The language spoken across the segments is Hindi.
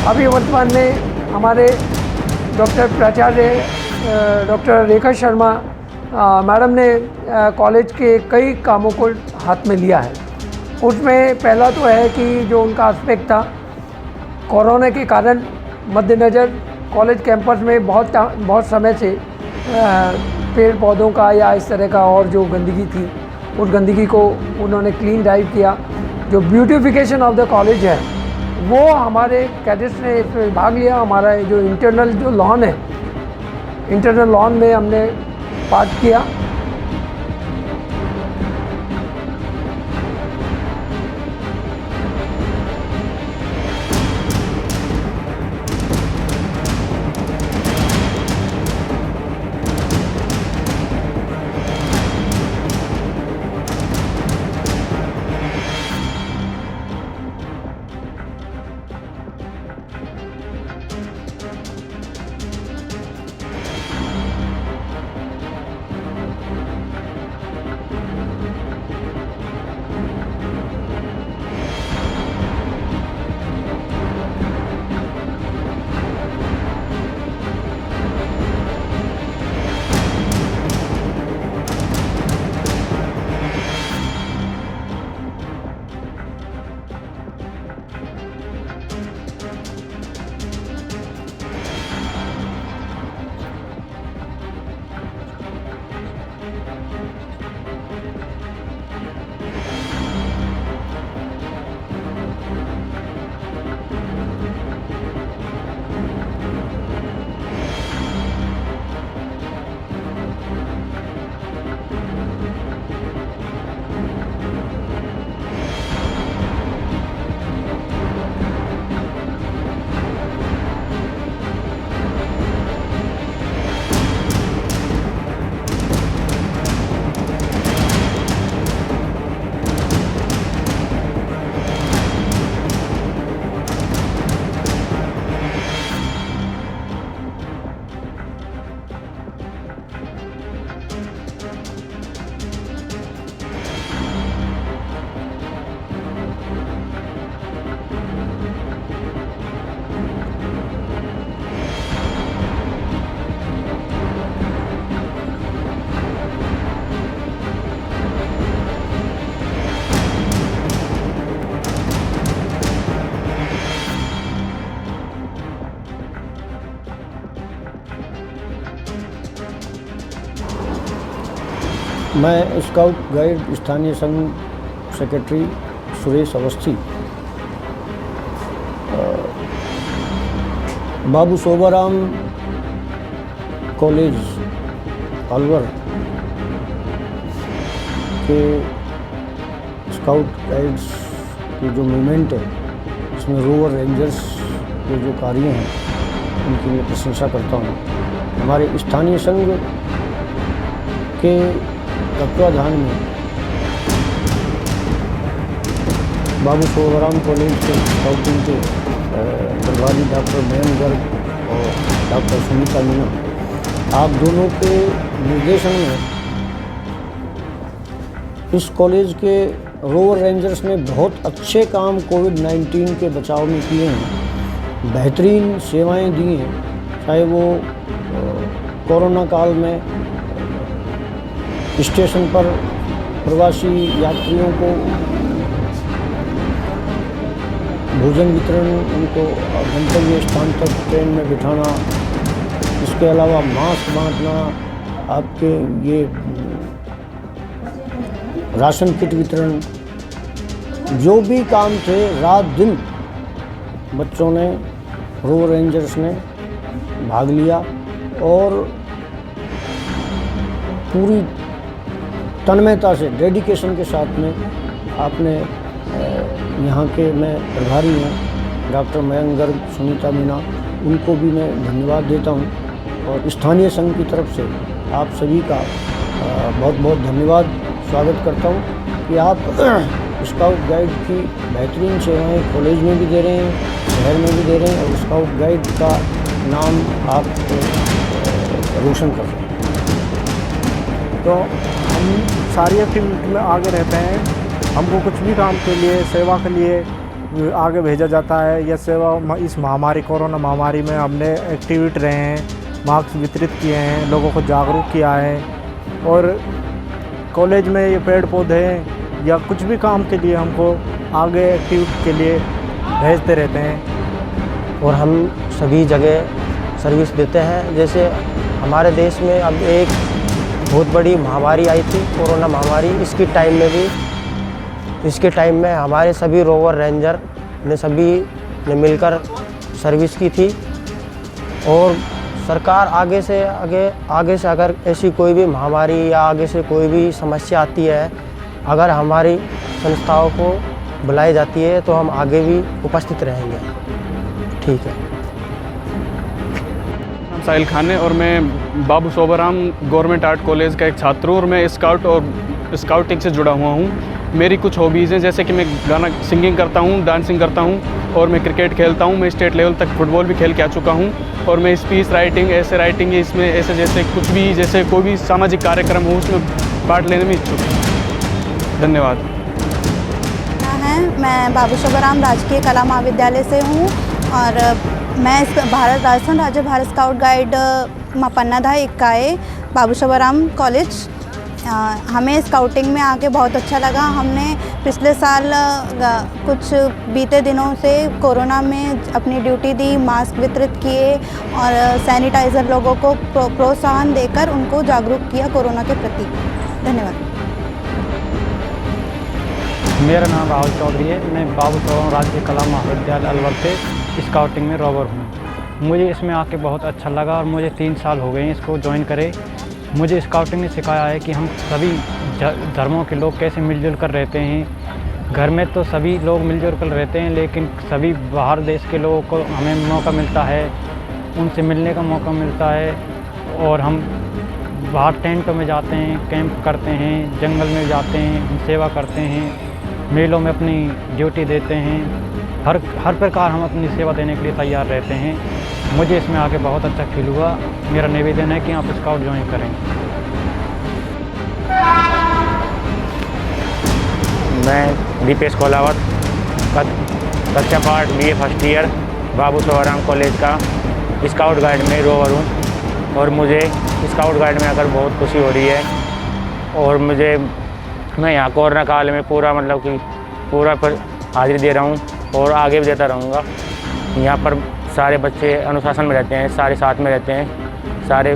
अभी वर्तमान में हमारे डॉक्टर प्राचार्य डॉक्टर रेखा शर्मा मैडम ने कॉलेज के कई कामों को हाथ में लिया है। उसमें पहला तो है कि जो उनका एस्पेक्ट था, कोरोना के कारण मद्देनज़र कॉलेज कैंपस में बहुत समय से पेड़ पौधों का या इस तरह का और जो गंदगी थी, उस गंदगी को उन्होंने क्लीन ड्राइव किया। जो ब्यूटिफिकेशन ऑफ द कॉलेज है वो हमारे कैडेट्स ने इसमें भाग लिया। हमारा जो इंटरनल जो लॉन है, इंटरनल लॉन में हमने पार्ट किया। मैं स्काउट गाइड स्थानीय संघ सेक्रेटरी सुरेश अवस्थी बाबू शोभाराम कॉलेज अलवर के स्काउट गाइड्स की जो मूवमेंट है, इसमें रोवर रेंजर्स के जो कार्य हैं उनकी मैं प्रशंसा करता हूँ। हमारे स्थानीय संघ के तत्वाधान में बाबू शोभाराम कॉलेज के स्काउटिंग के प्रभारी डॉक्टर मयंक गर्ग और डॉक्टर सुनीता मीना, आप दोनों के निर्देशन में इस कॉलेज के रोवर रेंजर्स ने बहुत अच्छे काम कोविड-19 के बचाव में किए हैं, बेहतरीन सेवाएं दी हैं। चाहे वो कोरोना काल में स्टेशन पर प्रवासी यात्रियों को भोजन वितरण, उनको गंतव्य स्थान तक ट्रेन में बिठाना, इसके अलावा मास्क बांटना, आपके ये राशन किट वितरण, जो भी काम थे रात दिन बच्चों ने, रोवर रेंजर्स ने भाग लिया और पूरी तन्मयता से, डेडिकेशन के साथ में आपने यहाँ के मैं प्रभारी हैं डॉक्टर मयंक गर्ग, सुनीता मीना, उनको भी मैं धन्यवाद देता हूँ और स्थानीय संघ की तरफ से आप सभी का बहुत बहुत धन्यवाद स्वागत करता हूँ कि आप स्काउट गाइड की बेहतरीन सेवाएं कॉलेज में भी दे रहे हैं, शहर में भी दे रहे हैं और स्काउट गाइड का नाम आप रोशन कर रहे हैं। तो हम सारी एक्टिविटी में आगे रहते हैं। हमको कुछ भी काम के लिए, सेवा के लिए आगे भेजा जाता है। यह सेवा इस महामारी कोरोना महामारी में हमने एक्टिविट रहे हैं, मास्क वितरित किए हैं, लोगों को जागरूक किया है और कॉलेज में ये पेड़ पौधे या कुछ भी काम के लिए हमको आगे एक्टिविटी के लिए भेजते रहते हैं। और हम सभी जगह सर्विस देते हैं। जैसे हमारे देश में अब एक बहुत बड़ी महामारी आई थी, कोरोना महामारी। इसके टाइम में हमारे सभी रोवर रेंजर ने सभी ने मिलकर सर्विस की थी। और सरकार आगे से अगर ऐसी कोई भी महामारी या आगे से कोई भी समस्या आती है, अगर हमारी संस्थाओं को बुलाई जाती है तो हम आगे भी उपस्थित रहेंगे। ठीक है। साहिल खान है और मैं बाबू सोबराम गवर्नमेंट आर्ट कॉलेज का एक छात्र हूँ और मैं स्काउट और स्काउटिंग से जुड़ा हुआ हूँ। मेरी कुछ हॉबीज़ हैं, जैसे कि मैं गाना सिंगिंग करता हूँ, डांसिंग करता हूँ और मैं क्रिकेट खेलता हूँ। मैं स्टेट लेवल तक फुटबॉल भी खेल के आ चुका हूँ और मैं स्पीच राइटिंग, ऐसे राइटिंग, इसमें ऐसे जैसे कुछ भी, जैसे कोई भी सामाजिक कार्यक्रम हो उसमें पार्ट लेने में इच्छुक हूँ। धन्यवाद। मैं बाबू सोबराम राजकीय कला महाविद्यालय से हूँ और मैं राजस्थान राज्य भारत स्काउट गाइड पन्नाधा इकाई बाबू सोबराम कॉलेज। हमें स्काउटिंग में आके बहुत अच्छा लगा। हमने पिछले साल कुछ बीते दिनों से कोरोना में अपनी ड्यूटी दी, मास्क वितरित किए और सैनिटाइज़र लोगों को प्रोत्साहन देकर उनको जागरूक किया कोरोना के प्रति। धन्यवाद। मेरा नाम राहुल चौधरी है। मैं बाबू सोबराम राजकीय कला महाविद्यालय अलवर से स्काउटिंग में रोवर हूँ। मुझे इसमें आके बहुत अच्छा लगा और मुझे 3 साल हो गए हैं इसको ज्वाइन करे। मुझे स्काउटिंग ने सिखाया है कि हम सभी धर्मों के लोग कैसे मिलजुल कर रहते हैं। घर में तो सभी लोग मिलजुल कर रहते हैं, लेकिन सभी बाहर देश के लोगों को हमें मौका मिलता है, उनसे मिलने का मौका मिलता है। और हम बाहर टेंटों में जाते हैं, कैंप करते हैं, जंगल में जाते हैं, सेवा करते हैं, मेलों में अपनी ड्यूटी देते हैं। हर प्रकार हम अपनी सेवा देने के लिए तैयार रहते हैं। मुझे इसमें आके बहुत अच्छा फील हुआ। मेरा निवेदन है कि आप स्काउट ज्वाइन करें। मैं दीपेश कोलावत, कक्षा पाठ BA फर्स्ट ईयर, बाबू सोबराम कॉलेज का स्काउट गाइड में रोवर हूँ और मुझे स्काउट गाइड में आकर बहुत खुशी हो रही है। और मैं यहाँ कोरोना काल में पूरा पर हाजिरी दे रहा हूँ और आगे भी देता रहूँगा। यहाँ पर सारे बच्चे अनुशासन में रहते हैं, सारे साथ में रहते हैं, सारे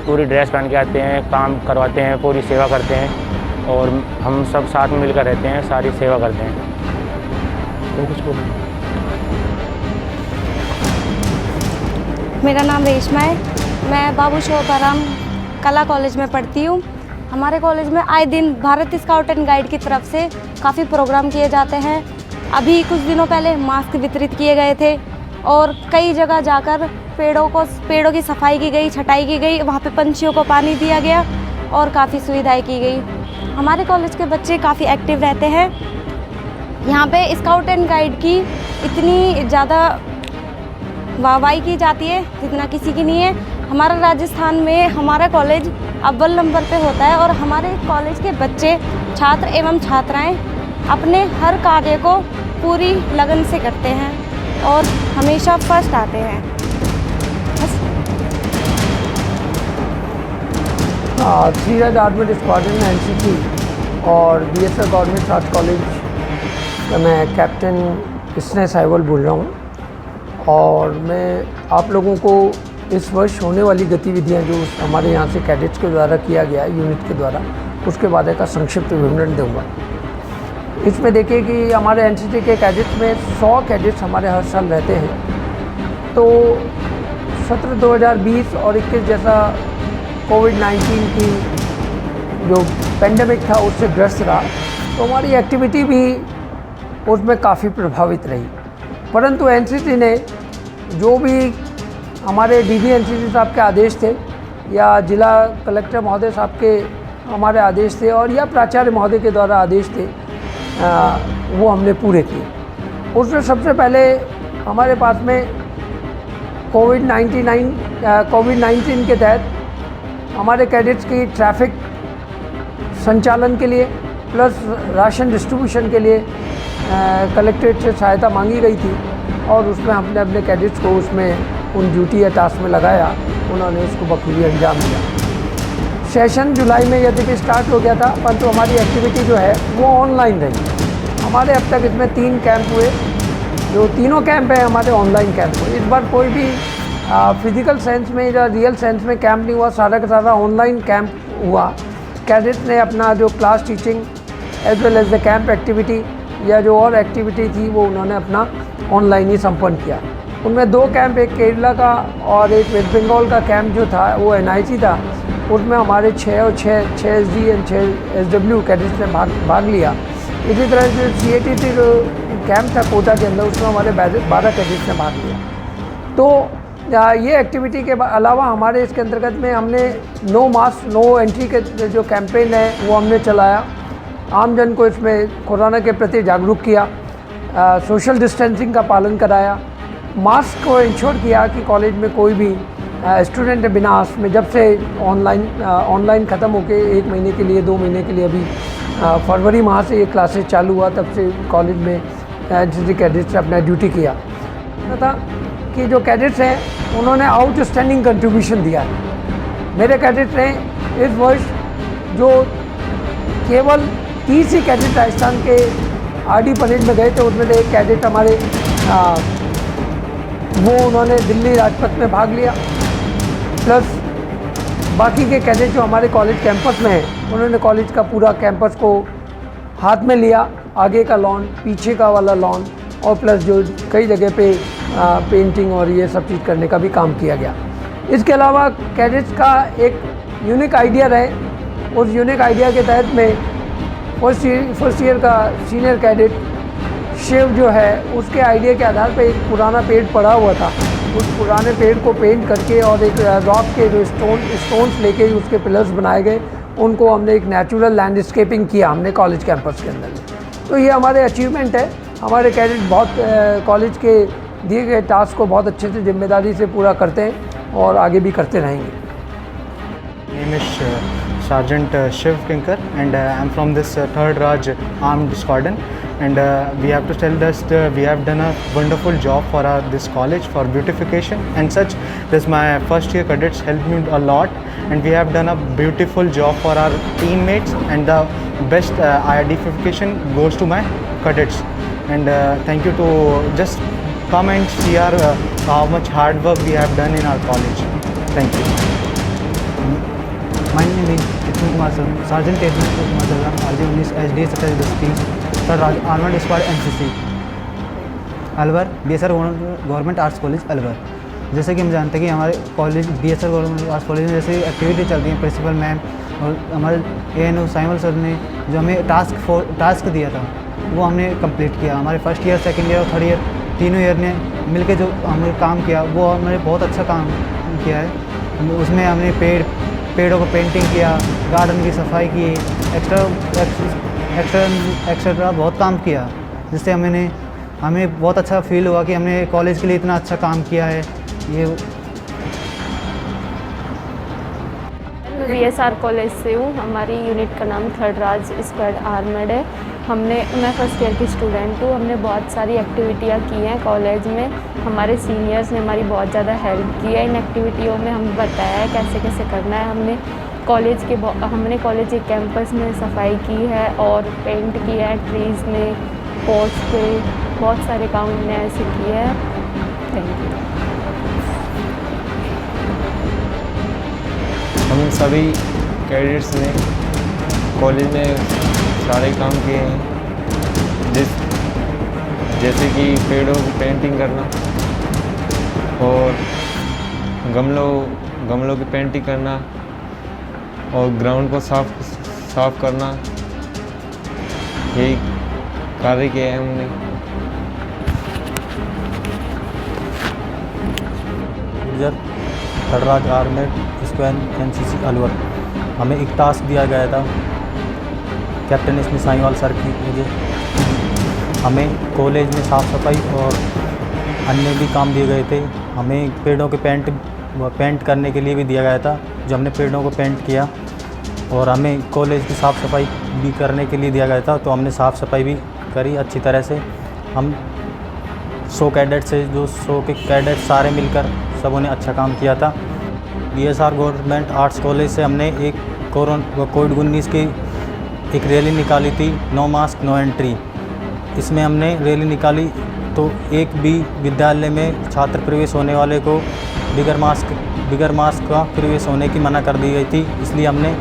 पूरी ड्रेस पहन के आते हैं, काम करवाते हैं, पूरी सेवा करते हैं और हम सब साथ में मिलकर रहते हैं, सारी सेवा करते हैं। तो कुछ बोलो। मेरा नाम रेशमा है। मैं बाबू सोबराम कला कॉलेज में पढ़ती हूँ। हमारे कॉलेज में आए दिन भारत स्काउट एंड गाइड की तरफ से काफ़ी प्रोग्राम किए जाते हैं। अभी कुछ दिनों पहले मास्क वितरित किए गए थे और कई जगह जाकर पेड़ों की सफाई की गई, छटाई की गई, वहाँ पे पंछियों को पानी दिया गया और काफ़ी सुविधाएं की गई। हमारे कॉलेज के बच्चे काफ़ी एक्टिव रहते हैं। यहाँ पे स्काउट एंड गाइड की इतनी ज़्यादा वाहवाही की जाती है जितना किसी की नहीं है। हमारा राजस्थान में हमारा कॉलेज अव्वल नंबर पे होता है और हमारे कॉलेज के बच्चे, छात्र एवं छात्राएं अपने हर कार्य को पूरी लगन से करते हैं और हमेशा फर्स्ट आते हैं। श्रीराज आर्मी स्क्वाड्रन NCC और BSF गवर्नमेंट आर्ट कॉलेज का मैं कैप्टन स्नेह साहिवाल बोल रहा हूँ और मैं आप लोगों को इस वर्ष होने वाली गतिविधियां जो हमारे यहाँ से कैडेट्स के द्वारा किया गया, यूनिट के द्वारा, उसके बारे का संक्षिप्त विवरण दूंगा। इसमें देखिए कि हमारे NCC के कैडेट्स में 100 कैडेट्स हमारे हर साल रहते हैं। तो सत्र 2020 और 21 जैसा कोविड-19 की जो पेंडेमिक था उससे ग्रस्त रहा, तो हमारी एक्टिविटी भी उसमें काफ़ी प्रभावित रही। परंतु NCC ने जो भी हमारे DG NCC साहब के आदेश थे या जिला कलेक्टर महोदय साहब के हमारे आदेश थे और या प्राचार्य महोदय के द्वारा आदेश थे, वो हमने पूरे किए। उसमें सबसे पहले हमारे पास में कोविड-19 के तहत हमारे कैडेट्स की ट्रैफिक संचालन के लिए प्लस राशन डिस्ट्रीब्यूशन के लिए कलेक्ट्रेट से सहायता मांगी गई थी और उसमें हमने अपने कैडेट्स को उसमें उन ड्यूटी या टास्क में लगाया, उन्होंने उसको बखूबी अंजाम दिया। सेशन जुलाई में यद्यपि स्टार्ट हो गया था, परंतु हमारी एक्टिविटी जो है वो ऑनलाइन रही। हमारे अब तक इसमें 3 कैंप हुए, जो तीनों कैंप हैं हमारे ऑनलाइन कैंप हुए। इस बार कोई भी फिज़िकल सेंस में या रियल सेंस में कैंप नहीं हुआ, सारा का सारा ऑनलाइन कैंप हुआ। कैडेट्स ने अपना जो class teaching as well as the camp activity या जो और एक्टिविटी थी वो उन्होंने अपना ऑनलाइन ही संपन्न किया। उनमें 2 कैंप, एक केरला का और एक वेस्ट बंगाल का कैंप जो था वो NIC था। उसमें हमारे 6 और 6 SD और 6 SW कैडेट्स ने भाग लिया। इसी तरह से CATT जो कैंप था कोटा के अंदर, उसमें हमारे 12 कैडेट्स ने भाग लिया। तो ये एक्टिविटी के अलावा हमारे इसके अंतर्गत में हमने नो मास्क नो एंट्री के जो कैंपेन है वो हमने चलाया। आम जन को इसमें कोरोना के प्रति जागरूक किया, सोशल डिस्टेंसिंग का पालन कराया, मास्क को इंश्योर किया कि कॉलेज में कोई भी स्टूडेंट बिना मास्क में, जब से ऑनलाइन ख़त्म होके 1 महीने के लिए 2 महीने के लिए अभी फरवरी माह से ये क्लासेस चालू हुआ, तब से कॉलेज में NCC कैडेट्स ने अपना ड्यूटी किया था कि जो कैडेट्स हैं उन्होंने आउटस्टैंडिंग कंट्रीब्यूशन दिया है। मेरे कैडेट्स ने इस वर्ष जो केवल 30 ही कैडेट राजस्थान के RD परेड में गए थे, उसमें से एक कैडेट हमारे वो उन्होंने दिल्ली राजपथ में भाग लिया, प्लस बाकी के कैडेट जो हमारे कॉलेज कैंपस में हैं उन्होंने कॉलेज का पूरा कैंपस को हाथ में लिया, आगे का लॉन, पीछे का वाला लॉन और प्लस जो कई जगह पे पेंटिंग और ये सब चीज़ करने का भी काम किया गया। इसके अलावा कैडेट्स का एक यूनिक आइडिया रहे, उस यूनिक आइडिया के तहत में फर्स्ट ईयर का सीनियर कैडेट शिव जो है उसके आइडिया के आधार पर एक पुराना पेड़ पड़ा हुआ था, उस पुराने पेड़ को पेंट करके और एक रॉक के जो स्टोन्स लेके उसके पिलर्स बनाए गए, उनको हमने एक नेचुरल लैंडस्केपिंग किया हमने कॉलेज कैंपस के अंदर में। तो ये हमारे अचीवमेंट है। हमारे कैडेट बहुत कॉलेज के दिए गए टास्क को बहुत अच्छे से जिम्मेदारी से पूरा करते हैं और आगे भी करते रहेंगे। name is Sergeant Shiv Kinkar, and I'm from this 3rd Raj Armed Squadron, and we have to tell that we have done a wonderful job for this college for beautification and such. This my first year cadets helped me a lot, and we have done a beautiful job for our teammates, and the best identification goes to my cadets. And thank you to just come and see our how much hard work we have done in our college. Thank you. My name is Kitchen Kumar Sharma, Sergeant Kitchen Kumar Sharma, RJ19 SD Secretary District, Third Armored Squad NCC, Alwar BSR government arts college Alwar. जैसे कि हम जानते हैं कि हमारे college BSR government arts college में जैसे एक्टिविटी चल रही है, प्रिंसिपल मैम और हमारे ANO साइमल सर ने जो हमें टास्क दिया था वो हमने कंप्लीट किया। हमारे फर्स्ट ईयर, सेकेंड ईयर और थर्ड ईयर तीनों ईयर ने मिलकर जो हमने काम किया वो हमने बहुत अच्छा काम किया है। उसमें हमने पेड़ों को पेंटिंग किया, गार्डन की सफाई की, एक्स्ट्रा बहुत काम किया, जिससे हमें बहुत अच्छा फील हुआ कि हमने कॉलेज के लिए इतना अच्छा काम किया है। ये BSR कॉलेज से हूँ। हमारी यूनिट का नाम 3rd राज स्क्वाड आर्मर्ड है। मैं फर्स्ट ईयर की स्टूडेंट हूँ। हमने बहुत सारी एक्टिविटियाँ की हैं कॉलेज में। हमारे सीनियर्स ने हमारी बहुत ज़्यादा हेल्प की है इन एक्टिविटियों में। हमें बताया है कैसे कैसे करना है। हमने कॉलेज के कैंपस में सफाई की है और पेंट किया है, ट्रीज़ में, पोर्ट्स पे, बहुत सारे काम हमने ऐसे किए हैं। Thank you. हम सभी कैडेट्स ने कॉलेज में सारे काम किए हैं, जैसे कि पेड़ों की पेंटिंग करना और गमलों की पेंटिंग करना और ग्राउंड को साफ करना, यही कार्य किए हैं हमने। थर्ड राज आर्मर्ड स्क्वाड NCC अलवर। हमें एक टास्क दिया गया था कैप्टन इसमें साईवाल सर की वजह। हमें कॉलेज में साफ़ सफाई और अन्य भी काम दिए गए थे। हमें पेड़ों के पेंट करने के लिए भी दिया गया था, जो हमने पेड़ों को पेंट किया, और हमें कॉलेज की साफ़ सफाई भी करने के लिए दिया गया था, तो हमने साफ़ सफाई भी करी अच्छी तरह से। हम 100 कैडेट से, जो 100 के कैडेट सारे मिलकर सबों ने अच्छा काम किया था। BSR गवर्नमेंट आर्ट्स कॉलेज से हमने एक कोविड-19 की एक रैली निकाली थी, नो मास्क नो एंट्री। इसमें हमने रैली निकाली तो एक भी विद्यालय में छात्र प्रवेश होने वाले को बिगर मास्क का प्रवेश होने की मना कर दी गई थी। इसलिए हमने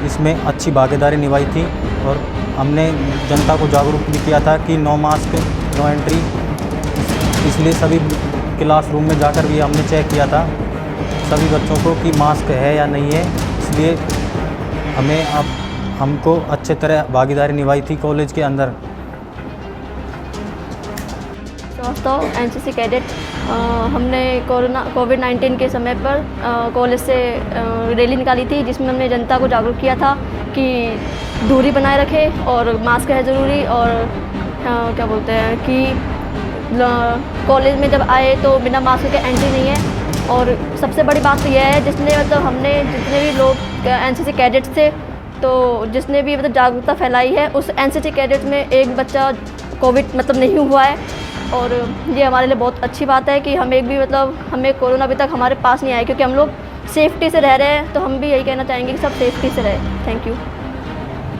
इसमें अच्छी भागीदारी निभाई थी और हमने जनता को जागरूक भी किया था कि नो मास्क नो एंट्री। इसलिए सभी क्लासरूम में जाकर भी हमने चेक किया था सभी बच्चों को कि मास्क है या नहीं है। इसलिए हमको अच्छे तरह भागीदारी निभाई थी कॉलेज के अंदर। दोस्तों, एनसीसी कैडेट हमने कोविड-19 के समय पर कॉलेज से रैली निकाली थी, जिसमें हमने जनता को जागरूक किया था कि दूरी बनाए रखें और मास्क है ज़रूरी। और क्या बोलते हैं कि कॉलेज में जब आए तो बिना मास्क के एंट्री नहीं है। और सबसे बड़ी बात तो यह है, जितने भी लोग एनसीसी कैडेट्स थे, तो जिसने भी जागरूकता फैलाई है, उस एनसीसी कैडेट में एक बच्चा कोविड नहीं हुआ है। और ये हमारे लिए बहुत अच्छी बात है कि हमें कोरोना अभी तक हमारे पास नहीं आया, क्योंकि हम लोग सेफ्टी से रह रहे हैं। तो हम भी यही कहना चाहेंगे कि सब सेफ्टी से रहें। Thank you.